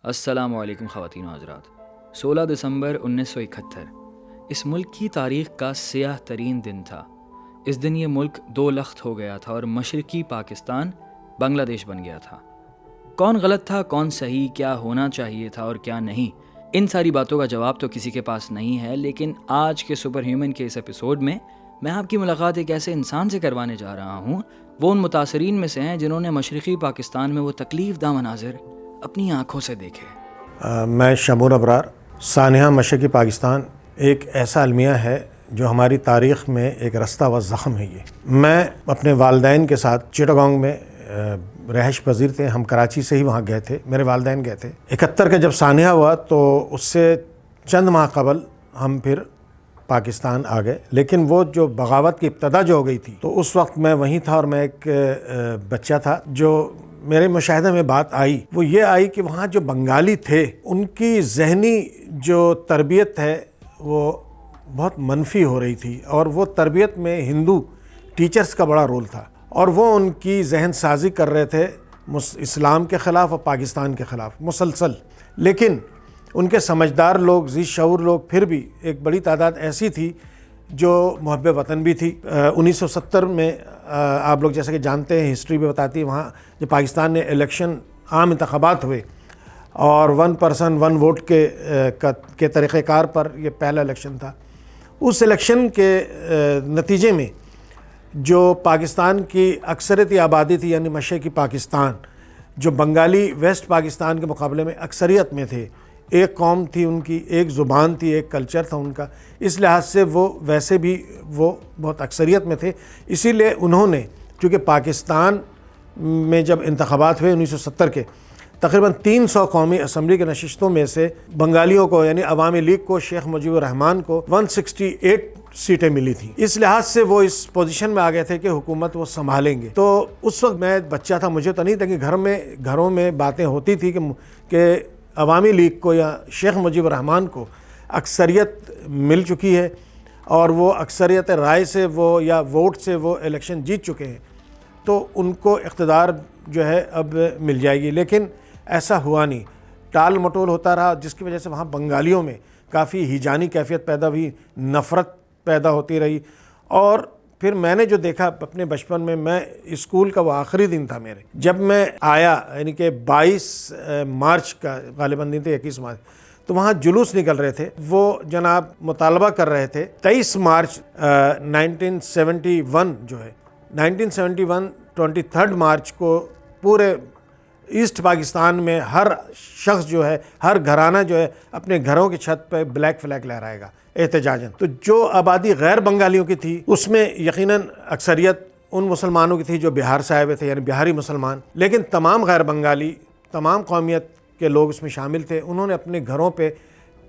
السلام علیکم خواتین و حضرات۔ 16 دسمبر 1971 اس ملک کی تاریخ کا سیاہ ترین دن تھا۔ اس دن یہ ملک دو لخت ہو گیا تھا اور مشرقی پاکستان بنگلہ دیش بن گیا تھا۔ کون غلط تھا، کون صحیح، کیا ہونا چاہیے تھا اور کیا نہیں، ان ساری باتوں کا جواب تو کسی کے پاس نہیں ہے، لیکن آج کے سپر ہیومن کے اس ایپیسوڈ میں میں آپ کی ملاقات ایک ایسے انسان سے کروانے جا رہا ہوں، وہ ان متاثرین میں سے ہیں جنہوں نے مشرقی پاکستان میں وہ تکلیف دہ مناظر اپنی آنکھوں سے دیکھے۔ میں شمور ابرار۔ سانحہ مشرقی پاکستان ایک ایسا المیہ ہے جو ہماری تاریخ میں ایک رستہ و زخم ہے۔ یہ میں اپنے والدین کے ساتھ چٹاگانگ میں رہائش پذیر تھے، ہم کراچی سے ہی وہاں گئے تھے، میرے والدین گئے تھے۔ 71 کا جب سانحہ ہوا تو اس سے چند ماہ قبل ہم پھر پاکستان آ گئے، لیکن وہ جو بغاوت کی ابتدا جو ہو گئی تھی تو اس وقت میں وہیں تھا اور میں ایک بچہ تھا۔ جو میرے مشاہدے میں بات آئی وہ یہ آئی کہ وہاں جو بنگالی تھے ان کی ذہنی جو تربیت ہے وہ بہت منفی ہو رہی تھی، اور وہ تربیت میں ہندو ٹیچرز کا بڑا رول تھا، اور وہ ان کی ذہن سازی کر رہے تھے اسلام کے خلاف اور پاکستان کے خلاف مسلسل۔ لیکن ان کے سمجھدار لوگ، ذی شعور لوگ، پھر بھی ایک بڑی تعداد ایسی تھی جو محب وطن بھی تھی۔ 1970 میں آپ لوگ جیسا کہ جانتے ہیں، ہسٹری بھی بتاتی ہے، وہاں جب پاکستان نے الیکشن عام انتخابات ہوئے اور 1 پرسن 1 ووٹ کے طریقہ کار پر یہ پہلا الیکشن تھا۔ اس الیکشن کے نتیجے میں جو پاکستان کی اکثریتی آبادی تھی، یعنی مشرقی پاکستان، جو بنگالی ویسٹ پاکستان کے مقابلے میں اکثریت میں تھے، ایک قوم تھی ان کی، ایک زبان تھی، ایک کلچر تھا ان کا، اس لحاظ سے وہ ویسے بھی وہ بہت اکثریت میں تھے۔ اسی لیے انہوں نے، چونکہ پاکستان میں جب انتخابات ہوئے 1970 کے، تقریباً 300 قومی اسمبلی کے نشستوں میں سے بنگالیوں کو، یعنی عوامی لیگ کو، شیخ مجیب الرحمان کو 168 سیٹیں ملی تھیں۔ اس لحاظ سے وہ اس پوزیشن میں آ گئے تھے کہ حکومت وہ سنبھالیں گے۔ تو اس وقت میں بچہ تھا، مجھے تو نہیں تھا کہ گھروں میں باتیں ہوتی تھی کہ عوامی لیگ کو یا شیخ مجیب الرحمان کو اکثریت مل چکی ہے اور وہ اکثریت رائے سے وہ یا ووٹ سے وہ الیکشن جیت چکے ہیں، تو ان کو اقتدار جو ہے اب مل جائے گی۔ لیکن ایسا ہوا نہیں، ٹال مٹول ہوتا رہا، جس کی وجہ سے وہاں بنگالیوں میں کافی ہیجانی کیفیت پیدا ہوئی، نفرت پیدا ہوتی رہی۔ اور پھر میں نے جو دیکھا اپنے بچپن میں اسکول کا وہ آخری دن تھا میرے، جب میں آیا، یعنی کہ 22 مارچ کا غالباً دن تھے، 21 مارچ، تو وہاں جلوس نکل رہے تھے، وہ جناب مطالبہ کر رہے تھے 23 مارچ 1971 جو ہے 1971 23 مارچ کو پورے ایسٹ پاکستان میں ہر شخص جو ہے، ہر گھرانہ جو ہے، اپنے گھروں کی چھت پہ بلیک فلیگ لہرائے گا احتجاجاً۔ تو جو آبادی غیر بنگالیوں کی تھی اس میں یقیناً اکثریت ان مسلمانوں کی تھی جو بہار سے آئے ہوئے تھے، یعنی بہاری مسلمان، لیکن تمام غیر بنگالی، تمام قومیت کے لوگ اس میں شامل تھے۔ انہوں نے اپنے گھروں پہ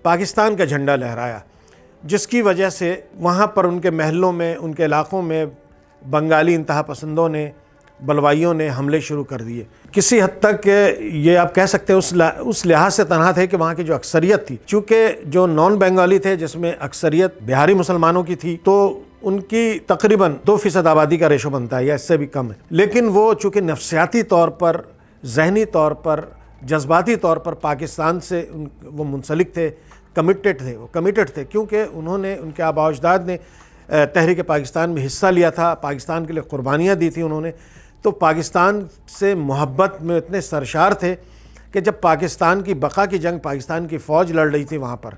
پاکستان کا جھنڈا لہرایا، جس کی وجہ سے وہاں پر ان کے محلوں میں، ان کے علاقوں میں بنگالی انتہا پسندوں نے، بلوائیوں نے حملے شروع کر دیے۔ کسی حد تک یہ آپ کہہ سکتے ہیں اس لحاظ سے تنہا تھے کہ وہاں کی جو اکثریت تھی، چونکہ جو نان بنگالی تھے جس میں اکثریت بہاری مسلمانوں کی تھی، تو ان کی تقریباً 2% آبادی کا ریشو بنتا ہے یا اس سے بھی کم ہے، لیکن وہ چونکہ نفسیاتی طور پر، ذہنی طور پر، جذباتی طور پر پاکستان سے وہ منسلک تھے، کمیٹڈ تھے، کیونکہ انہوں نے، ان کے آباء و اجداد نے تحریک پاکستان میں حصہ لیا تھا، پاکستان کے لیے قربانیاں دی تھیں انہوں نے، تو پاکستان سے محبت میں اتنے سرشار تھے کہ جب پاکستان کی بقا کی جنگ، پاکستان کی فوج لڑ رہی تھی وہاں پر،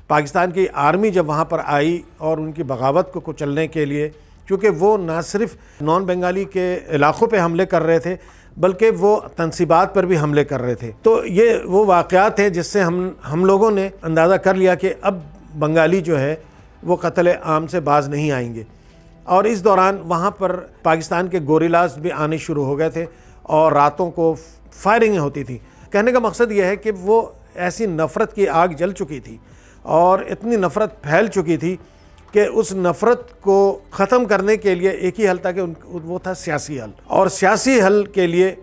پاکستان کی آرمی جب وہاں پر آئی اور ان کی بغاوت کو کچلنے کے لیے، کیونکہ وہ نہ صرف نان بنگالی کے علاقوں پہ حملے کر رہے تھے بلکہ وہ تنصیبات پر بھی حملے کر رہے تھے، تو یہ وہ واقعات ہیں جس سے ہم لوگوں نے اندازہ کر لیا کہ اب بنگالی جو ہے وہ قتل عام سے باز نہیں آئیں گے۔ اور اس دوران وہاں پر پاکستان کے گوریلاز بھی آنے شروع ہو گئے تھے اور راتوں کو فائرنگیں ہوتی تھیں۔ کہنے کا مقصد یہ ہے کہ وہ ایسی نفرت کی آگ جل چکی تھی اور اتنی نفرت پھیل چکی تھی کہ اس نفرت کو ختم کرنے کے لیے ایک ہی حل تھا کہ وہ تھا سیاسی حل، اور سیاسی حل کے لیے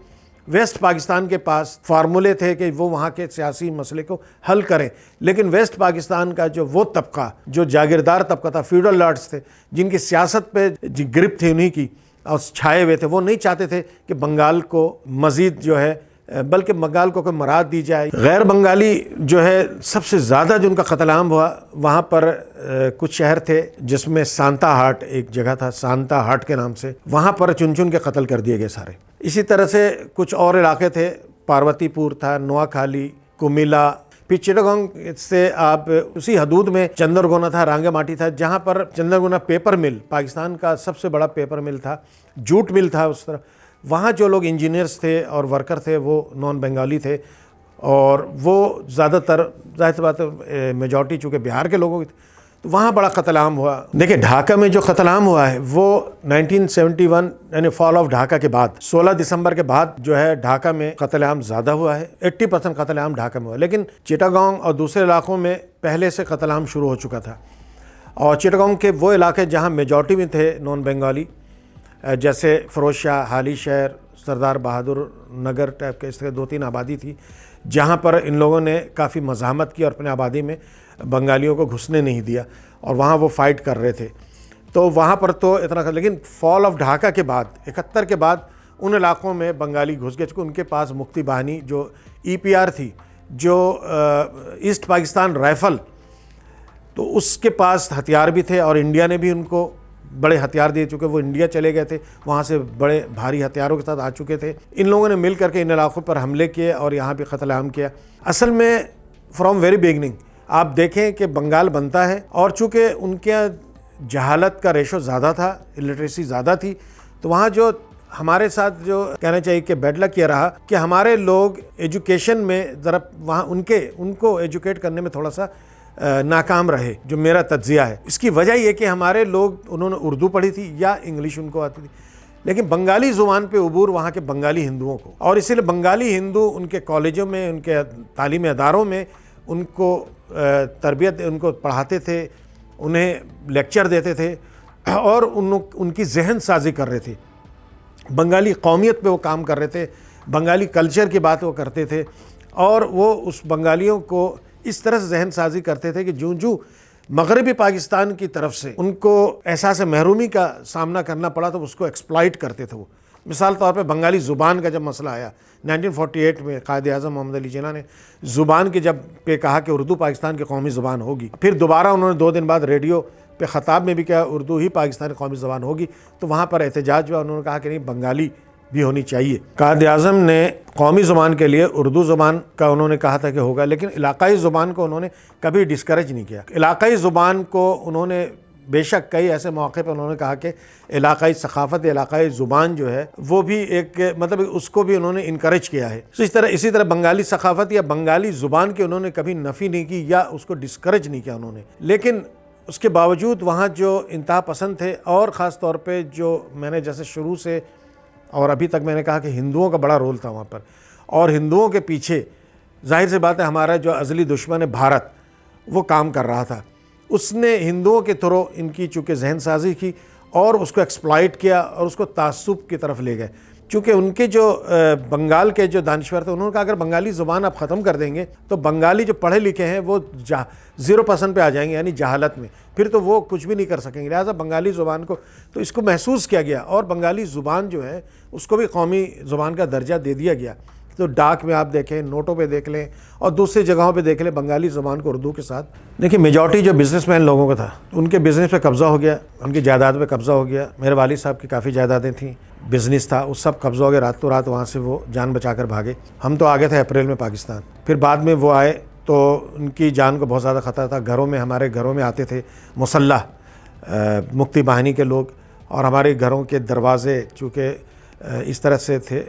ویسٹ پاکستان کے پاس فارمولے تھے کہ وہ وہاں کے سیاسی مسئلے کو حل کریں، لیکن ویسٹ پاکستان کا جو وہ طبقہ، جو جاگیردار طبقہ تھا، فیوڈل لارڈز تھے، جن کی سیاست پہ گرپ تھی انہی کی اور چھائے ہوئے تھے، وہ نہیں چاہتے تھے کہ بنگال کو مزید جو ہے بلکہ بنگال کو کوئی مراد دی جائے. غیر بنگالی جو ہے سب سے زیادہ جو ان کا قتل عام ہوا وہاں پر کچھ شہر تھے جس میں سانتا ہاٹ ایک جگہ تھا, سانتا ہاٹ کے نام سے, وہاں پر چن چن کے قتل کر دیے گئے سارے. اسی طرح سے کچھ اور علاقے تھے, پاروتی پور تھا, نوئاکھالی, کمیلا, پھر چٹاگانگ سے آپ اسی حدود میں چندرگونا تھا, رانگے ماٹی تھا, جہاں پر چندرگونا پیپر مل, پاکستان کا سب سے بڑا پیپر مل تھا, جوٹ مل تھا اس طرح. وہاں جو لوگ انجینئرز تھے اور ورکر تھے وہ نان بنگالی تھے, اور وہ زیادہ تر ظاہر سی بات ہے میجورٹی چونکہ بہار کے لوگوں کی تھی, تو وہاں بڑا قتل عام ہوا. دیکھیں ڈھاکہ میں جو قتل عام ہوا ہے وہ 1971 یعنی فال آف ڈھاکہ کے بعد 16 دسمبر کے بعد جو ہے ڈھاکہ میں قتل عام زیادہ ہوا ہے. 80% قتل عام ڈھاکہ میں ہوا, لیکن چٹاگانگ اور دوسرے علاقوں میں پہلے سے قتل عام شروع ہو چکا تھا. اور چٹاگانگ کے وہ علاقے جہاں میجورٹی میں تھے نان بنگالی, جیسے فیروز شاہ, حالی شہر, سردار بہادر نگر ٹائپ کے اس طرح 2-3 آبادی تھی جہاں پر ان لوگوں نے کافی مزاحمت کی اور اپنے آبادی میں بنگالیوں کو گھسنے نہیں دیا, اور وہاں وہ فائٹ کر رہے تھے. تو وہاں پر تو اتنا, لیکن فال آف ڈھاکہ کے بعد 71 کے بعد ان علاقوں میں بنگالی گھس گئے, چونکہ ان کے پاس مکتی باہنی جو EPR تھی, جو ایسٹ پاکستان رائفل, تو اس کے پاس ہتھیار بھی تھے, اور انڈیا نے بھی ان کو بڑے ہتھیار دیے, چونکہ وہ انڈیا چلے گئے تھے, وہاں سے بڑے بھاری ہتھیاروں کے ساتھ آ چکے تھے. ان لوگوں نے مل کر کے ان علاقوں پر حملے کیے اور یہاں پہ قتل عام کیا. اصل میں فرام ویری بگننگ آپ دیکھیں کہ بنگال بنتا ہے, اور چونکہ ان کے جہالت کا ریشو زیادہ تھا, الٹریسی زیادہ تھی, تو وہاں جو ہمارے ساتھ جو کہنا چاہیے کہ بیڈ لک یہ رہا کہ ہمارے لوگ ایجوکیشن میں ذرا وہاں ان کو ایجوکیٹ کرنے میں تھوڑا سا ناکام رہے, جو میرا تجزیہ ہے. اس کی وجہ یہ کہ ہمارے لوگ انہوں نے اردو پڑھی تھی یا انگلش ان کو آتی تھی, لیکن بنگالی زبان پہ عبور وہاں کے بنگالی ہندوؤں کو, اور اسی لیے بنگالی ہندو ان کے کالجوں میں, ان کے تعلیمی اداروں میں ان کو تربیت, ان کو پڑھاتے تھے, انہیں لیکچر دیتے تھے, اور ان کی ذہن سازی کر رہے تھے. بنگالی قومیت پہ وہ کام کر رہے تھے, بنگالی کلچر کی بات وہ کرتے تھے, اور وہ اس بنگالیوں کو اس طرح سے ذہن سازی کرتے تھے کہ جو مغربی پاکستان کی طرف سے ان کو احساس محرومی کا سامنا کرنا پڑا تو اس کو ایکسپلائٹ کرتے تھے. وہ مثال طور پہ بنگالی زبان کا جب مسئلہ آیا 1948 میں, قائد اعظم محمد علی جناح نے زبان کے جب پہ کہا کہ اردو پاکستان کی قومی زبان ہوگی, پھر دوبارہ انہوں نے 2 دن بعد ریڈیو پہ خطاب میں بھی کہا اردو ہی پاکستان کی قومی زبان ہوگی, تو وہاں پر احتجاج ہوا. انہوں نے کہا کہ نہیں, بنگالی بھی ہونی چاہیے. قائد اعظم نے قومی زبان کے لیے اردو زبان کا انہوں نے کہا تھا کہ ہوگا, لیکن علاقائی زبان کو انہوں نے کبھی ڈسکریج نہیں کیا. علاقائی زبان کو انہوں نے بے شک کئی ایسے موقع پہ انہوں نے کہا کہ علاقائی ثقافت, علاقائی زبان جو ہے وہ بھی ایک مطلب اس کو بھی انہوں نے انکریج کیا ہے. اسی طرح بنگالی ثقافت یا بنگالی زبان کی انہوں نے کبھی نفی نہیں کی یا اس کو ڈسکریج نہیں کیا انہوں نے. لیکن اس کے باوجود وہاں جو انتہا پسند تھے, اور خاص طور پہ جو میں نے جیسے شروع سے اور ابھی تک میں نے کہا کہ ہندوؤں کا بڑا رول تھا وہاں پر, اور ہندوؤں کے پیچھے ظاہر سی بات ہے ہمارا جو ازلی دشمن ہے بھارت وہ کام کر رہا تھا. اس نے ہندوؤں کے تھرو ان کی چونکہ ذہن سازی کی اور اس کو ایکسپلائٹ کیا اور اس کو تعصب کی طرف لے گئے. چونکہ ان کے جو بنگال کے جو دانشور تھے انہوں نے کہا اگر بنگالی زبان آپ ختم کر دیں گے تو بنگالی جو پڑھے لکھے ہیں وہ 0% پہ آ جائیں گے, یعنی جہالت میں, پھر تو وہ کچھ بھی نہیں کر سکیں گے. لہٰذا بنگالی زبان کو تو اس کو محسوس کیا گیا, اور بنگالی زبان جو ہے اس کو بھی قومی زبان کا درجہ دے دیا گیا. تو ڈاک میں آپ دیکھیں, نوٹوں پہ دیکھ لیں, اور دوسری جگہوں پہ دیکھ لیں, بنگالی زبان کو اردو کے ساتھ. دیکھیں میجورٹی جو بزنس مین لوگوں کا تھا ان کے بزنس پہ قبضہ ہو گیا, ان کی جائیداد پہ قبضہ ہو گیا. میرے والد صاحب کی کافی جائیدادیں تھیں, بزنس تھا, اس سب قبضہ ہو گیا. رات تو رات وہاں سے وہ جان بچا کر بھاگے. ہم تو آگے تھے اپریل میں پاکستان, پھر بعد میں وہ آئے تو ان کی جان کو بہت زیادہ خطرہ تھا. ہمارے گھروں میں آتے تھے مسلح مکتی باہنی کے لوگ, اور ہمارے گھروں کے دروازے چونکہ اس طرح سے تھے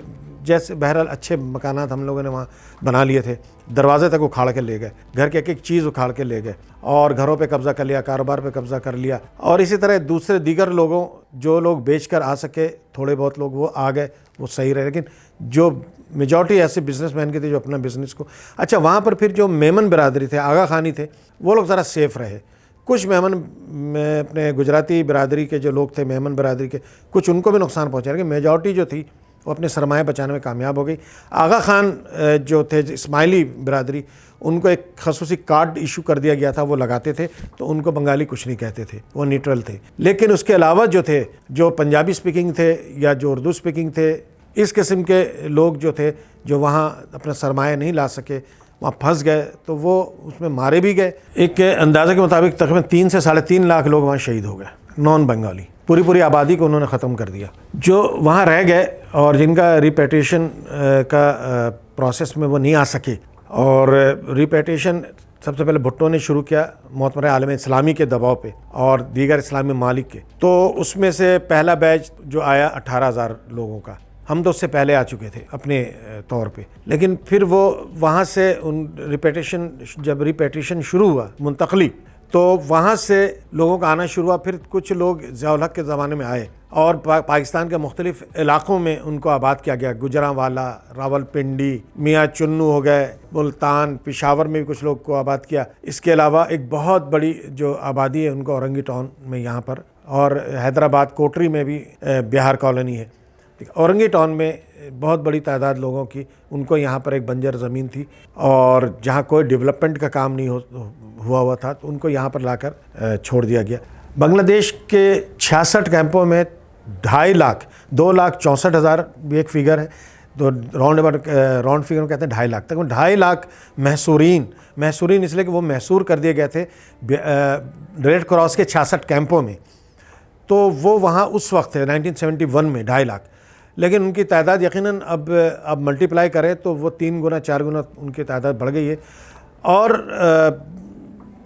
جیسے بہرحال اچھے مکانات ہم لوگوں نے وہاں بنا لیے تھے, دروازے تک اکھاڑ کے لے گئے, گھر کے ایک ایک چیز اکھاڑ کے لے گئے, اور گھروں پہ قبضہ کر لیا, کاروبار پہ قبضہ کر لیا. اور اسی طرح دیگر لوگوں جو لوگ بیچ کر آ سکے, تھوڑے بہت لوگ وہ آ گئے, وہ صحیح رہے. لیکن جو میجورٹی ایسے بزنس مین کے تھے جو اپنا بزنس کو اچھا وہاں پر پھر جو میمن برادری تھے, آغا خانی تھے, وہ لوگ ذرا سیف رہے. کچھ میمن میں اپنے گجراتی برادری کے جو لوگ تھے, میمن برادری کے, کچھ ان کو بھی نقصان پہنچا, لیکن میجورٹی جو تھی وہ اپنے سرمایہ بچانے میں کامیاب ہو گئی. آغا خان جو تھے اسماعیلی برادری, ان کو ایک خصوصی کارڈ ایشو کر دیا گیا تھا, وہ لگاتے تھے, تو ان کو بنگالی کچھ نہیں کہتے تھے, وہ نیوٹرل تھے. لیکن اس کے علاوہ جو تھے, جو پنجابی سپیکنگ تھے یا جو اردو سپیکنگ تھے, اس قسم کے لوگ جو تھے جو وہاں اپنا سرمایہ نہیں لا سکے، وہاں پھنس گئے، تو وہ اس میں مارے بھی گئے۔ ایک اندازہ کے مطابق تقریباً 3 سے 3.5 لاکھ لوگ وہاں شہید ہو گئے، نان بنگالی، پوری آبادی کو انہوں نے ختم کر دیا۔ جو وہاں رہ گئے اور جن کا ریپیٹیشن کا پروسیس میں وہ نہیں آ سکے، اور ریپیٹیشن سب سے پہلے بھٹو نے شروع کیا معتمر عالم اسلامی کے دباؤ پہ اور دیگر اسلامی ممالک کے، تو اس میں سے پہلا بیچ جو آیا 18,000 لوگوں کا، ہم تو اس سے پہلے آ چکے تھے اپنے طور پہ، لیکن پھر وہ وہاں سے جب ریپیٹیشن شروع ہوا، منتقلی، تو وہاں سے لوگوں کا آنا شروع ہوا۔ پھر کچھ لوگ ضیاء الحق کے زمانے میں آئے اور پاکستان کے مختلف علاقوں میں ان کو آباد کیا گیا، گجرانوالا، راولپنڈی، میاں چنو ہو گئے، ملتان، پشاور میں بھی کچھ لوگ کو آباد کیا۔ اس کے علاوہ ایک بہت بڑی جو آبادی ہے ان کو اورنگی ٹاؤن میں یہاں پر، اور حیدرآباد کوٹری میں بھی بہار کالونی ہے۔ اورنگی ٹاؤن میں بہت بڑی تعداد لوگوں کی، ان کو یہاں پر ایک بنجر زمین تھی اور جہاں کوئی ڈیولپمنٹ کا کام نہیں ہوا تھا، تو ان کو یہاں پر لا کر چھوڑ دیا گیا۔ بنگلہ دیش کے 66 کیمپوں میں 2.5 لاکھ 2,64,000 بھی ایک فگر ہے، تو راؤنڈ فگر کہتے ہیں 2.5 لاکھ، تقریباً 2.5 لاکھ محصورین اس لیے کہ وہ محصور کر دیے گئے تھے ریڈ کراس کے 66 کیمپوں میں، تو وہ وہاں اس وقت تھے 1971 میں 2.5 لاکھ، لیکن ان کی تعداد یقیناً اب ملٹیپلائی کرے تو وہ 3 گنا 4 گنا ان کی تعداد بڑھ گئی ہے۔ اور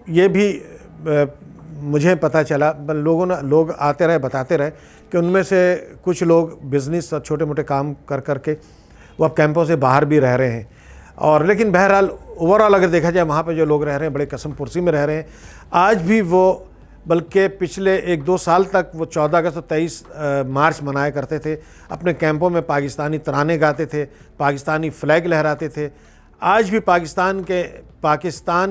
یہ بھی مجھے پتہ چلا، لوگ آتے رہے بتاتے رہے کہ ان میں سے کچھ لوگ بزنس اور چھوٹے موٹے کام کر کے وہ اب کیمپوں سے باہر بھی رہ رہے ہیں، اور لیکن بہرحال اوورآل اگر دیکھا جائے وہاں پہ جو لوگ رہ رہے ہیں بڑے قسم پرسی میں رہ رہے ہیں آج بھی وہ، بلکہ پچھلے 1-2 سال تک وہ 14 اگست اور 23 مارچ منایا کرتے تھے، اپنے کیمپوں میں پاکستانی ترانے گاتے تھے، پاکستانی فلیگ لہراتے تھے۔ آج بھی پاکستان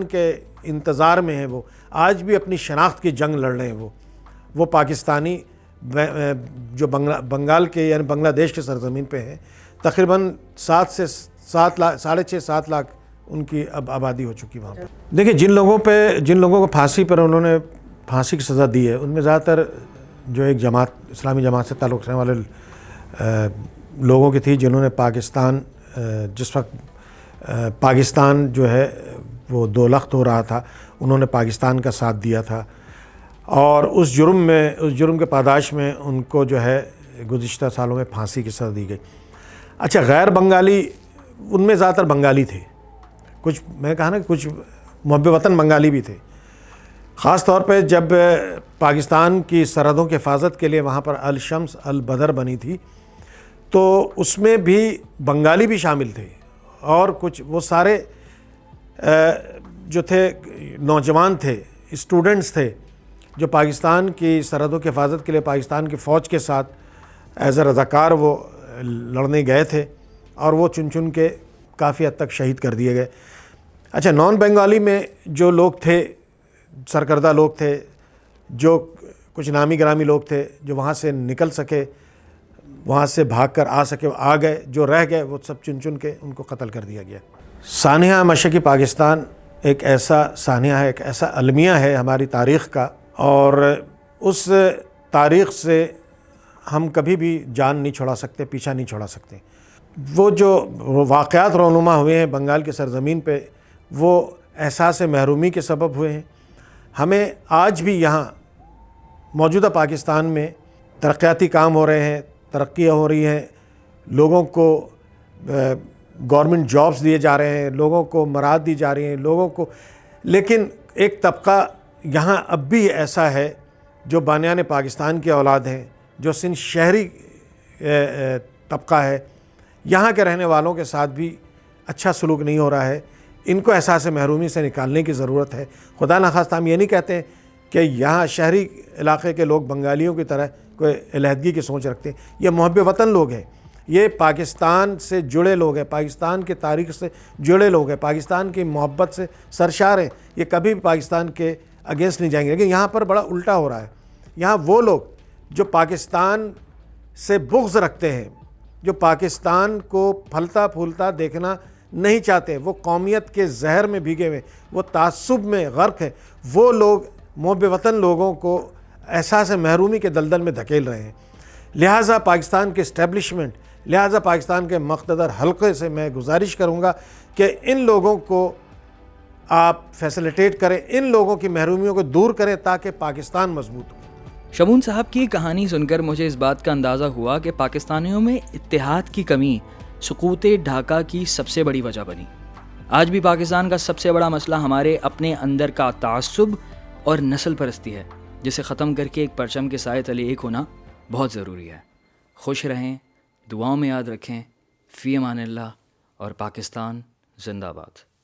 کے انتظار میں ہیں، وہ آج بھی اپنی شناخت کی جنگ لڑ رہے ہیں۔ وہ پاکستانی جو بنگال کے یعنی بنگلہ دیش کے سرزمین پہ ہیں، تقریباً 6.5 لاکھ ان کی اب آبادی ہو چکی وہاں پر۔ دیکھیں جن لوگوں کو پھانسی پر انہوں نے پھانسی کی سزا دی ہے، ان میں زیادہ تر جو ایک جماعت، اسلامی جماعت سے تعلق رکھنے والے لوگوں کی تھی، جنہوں نے جس وقت پاکستان جو ہے وہ 2 لخت ہو رہا تھا، انہوں نے پاکستان کا ساتھ دیا تھا، اور اس جرم کے پاداش میں ان کو جو ہے گزشتہ سالوں میں پھانسی کی سزا دی گئی۔ اچھا، غیر بنگالی، ان میں زیادہ تر بنگالی تھے، کچھ میں کہا نا کچھ محب وطن بنگالی بھی تھے، خاص طور پہ جب پاکستان کی سرحدوں کی حفاظت کے لیے وہاں پر الشمس البدر بنی تھی، تو اس میں بھی بنگالی بھی شامل تھے، اور کچھ وہ سارے جو تھے نوجوان تھے، اسٹوڈنٹس تھے، جو پاکستان کی سرحدوں کی حفاظت کے لیے پاکستان کی فوج کے ساتھ ایز اے رضاکار وہ لڑنے گئے تھے، اور وہ چن کے کافی حد تک شہید کر دیے گئے۔ اچھا، نان بنگالی میں جو لوگ تھے، سرکردہ لوگ تھے، جو کچھ نامی گرامی لوگ تھے، جو وہاں سے نکل سکے، وہاں سے بھاگ کر آ سکے، وہ آ گئے، جو رہ گئے وہ سب چن کے ان کو قتل کر دیا گیا۔ سانحہ مشرقی پاکستان ایک ایسا سانحہ ہے، ایک ایسا المیہ ہے ہماری تاریخ کا، اور اس تاریخ سے ہم کبھی بھی جان نہیں چھڑا سکتے، پیچھا نہیں چھڑا سکتے۔ وہ جو واقعات رونما ہوئے ہیں بنگال کے سرزمین پہ، وہ احساس محرومی کے سبب ہوئے ہیں۔ ہمیں آج بھی یہاں موجودہ پاکستان میں ترقیاتی کام ہو رہے ہیں، ترقیاں ہو رہی ہیں، لوگوں کو گورنمنٹ جابز دیے جا رہے ہیں، لوگوں کو مراد دی جا رہی ہیں، لوگوں کو، لیکن ایک طبقہ یہاں اب بھی ایسا ہے جو بانیان پاکستان کی اولاد ہیں، جو سندھ شہری طبقہ ہے، یہاں کے رہنے والوں کے ساتھ بھی اچھا سلوک نہیں ہو رہا ہے۔ ان کو احساس محرومی سے نکالنے کی ضرورت ہے۔ خدا نخواستہ ہم یہ نہیں کہتے ہیں کہ یہاں شہری علاقے کے لوگ بنگالیوں کی طرح کوئی علیحدگی کی سوچ رکھتے ہیں، یہ محب وطن لوگ ہیں، یہ پاکستان سے جڑے لوگ ہیں، پاکستان کے تاریخ سے جڑے لوگ ہیں، پاکستان کی محبت سے سرشار ہیں، یہ کبھی بھی پاکستان کے اگینسٹ نہیں جائیں گے۔ لیکن یہاں پر بڑا الٹا ہو رہا ہے، یہاں وہ لوگ جو پاکستان سے بغض رکھتے ہیں، جو پاکستان کو پھلتا پھولتا دیکھنا نہیں چاہتے، وہ قومیت کے زہر میں بھیگے ہوئے، وہ تعصب میں غرق ہیں، وہ لوگ محب وطن لوگوں کو احساس محرومی کے دلدل میں دھکیل رہے ہیں۔ لہٰذا پاکستان کے اسٹیبلشمنٹ لہٰذا پاکستان کے مقتدر حلقے سے میں گزارش کروں گا کہ ان لوگوں کو آپ فیسیلیٹیٹ کریں، ان لوگوں کی محرومیوں کو دور کریں تاکہ پاکستان مضبوط ہو۔ شمون صاحب کی کہانی سن کر مجھے اس بات کا اندازہ ہوا کہ پاکستانیوں میں اتحاد کی کمی سقوط ڈھاکہ کی سب سے بڑی وجہ بنی۔ آج بھی پاکستان کا سب سے بڑا مسئلہ ہمارے اپنے اندر کا تعصب اور نسل پرستی ہے، جسے ختم کر کے ایک پرچم کے سائے تلے ایک ہونا بہت ضروری ہے۔ خوش رہیں، دعاؤں میں یاد رکھیں۔ فی امان اللہ، اور پاکستان زندہ باد۔